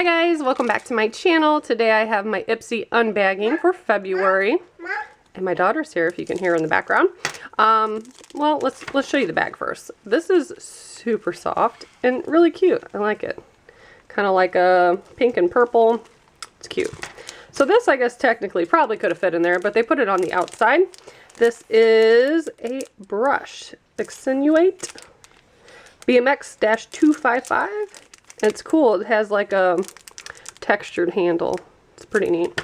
Hi guys, welcome back to my channel. Today I have my Ipsy unbagging for February. And my daughter's here if you can hear in the background. Well, let's show you the bag first. This is super soft and really cute. I like it. Kind of like a pink and purple. It's cute. So this, I guess, technically probably could have fit in there, but they put it on the outside. This is a brush. Extenuate BMX-255. And it's cool. It has like a textured handle. It's pretty neat.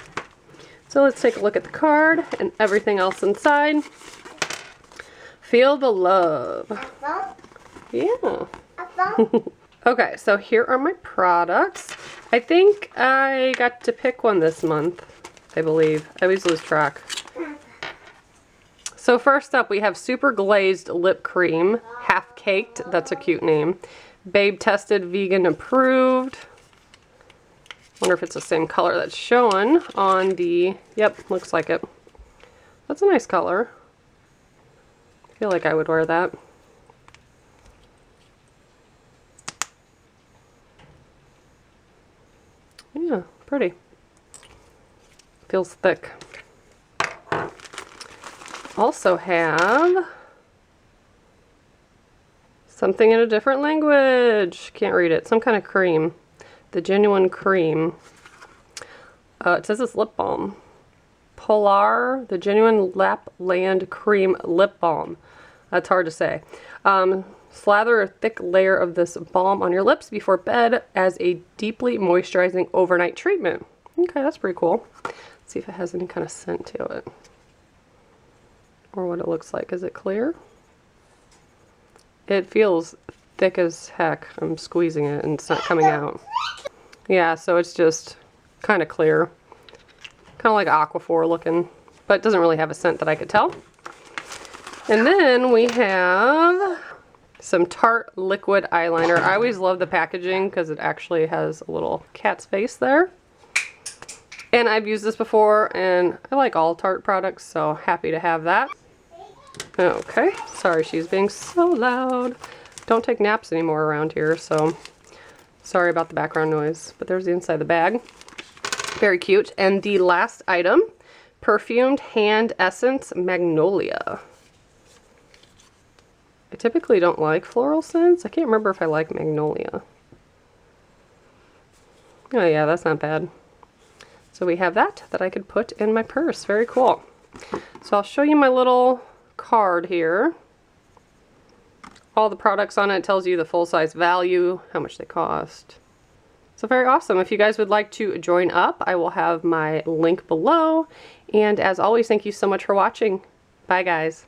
So let's take a look at the card and everything else inside. Feel the love. Yeah. Okay, so here are my products. I think I got to pick one this month, I believe. I always lose track. So first up we have Super Glazed Lip Cream, Half Caked. That's a cute name. Babe tested, vegan approved. Wonder if it's the same color that's shown on the, yep, looks like it. That's a nice color. I feel like I would wear that. Yeah, pretty. Feels thick. Also have something in a different language. Can't read it. Some kind of cream. The Genuine Cream. It says it's lip balm. Polar, the Genuine Lapland Cream Lip Balm. That's hard to say. Slather a thick layer of this balm on your lips before bed as a deeply moisturizing overnight treatment. Okay, that's pretty cool. Let's see if it has any kind of scent to it. Or what it looks like. Is it clear? It feels thick as heck. I'm squeezing it and it's not coming out. Yeah, so it's just kind of clear. Kind of like Aquaphor looking, but it doesn't really have a scent that I could tell. And then we have some Tarte liquid eyeliner. I always love the packaging because it actually has a little cat's face there. And I've used this before and I like all Tarte products, so happy to have that. Okay, sorry she's being so loud. Don't take naps anymore around here, so sorry about the background noise. But there's the inside of the bag. Very cute. And the last item, Perfumed Hand Essence Magnolia. I typically don't like floral scents. I can't remember if I like magnolia. Oh yeah, that's not bad. So we have that I could put in my purse. Very cool. So I'll show you my little card here. All the products on it tells you the full size value, how much they cost. So very awesome. If you guys would like to join up, I will have my link below. And as always, thank you so much for watching. Bye guys.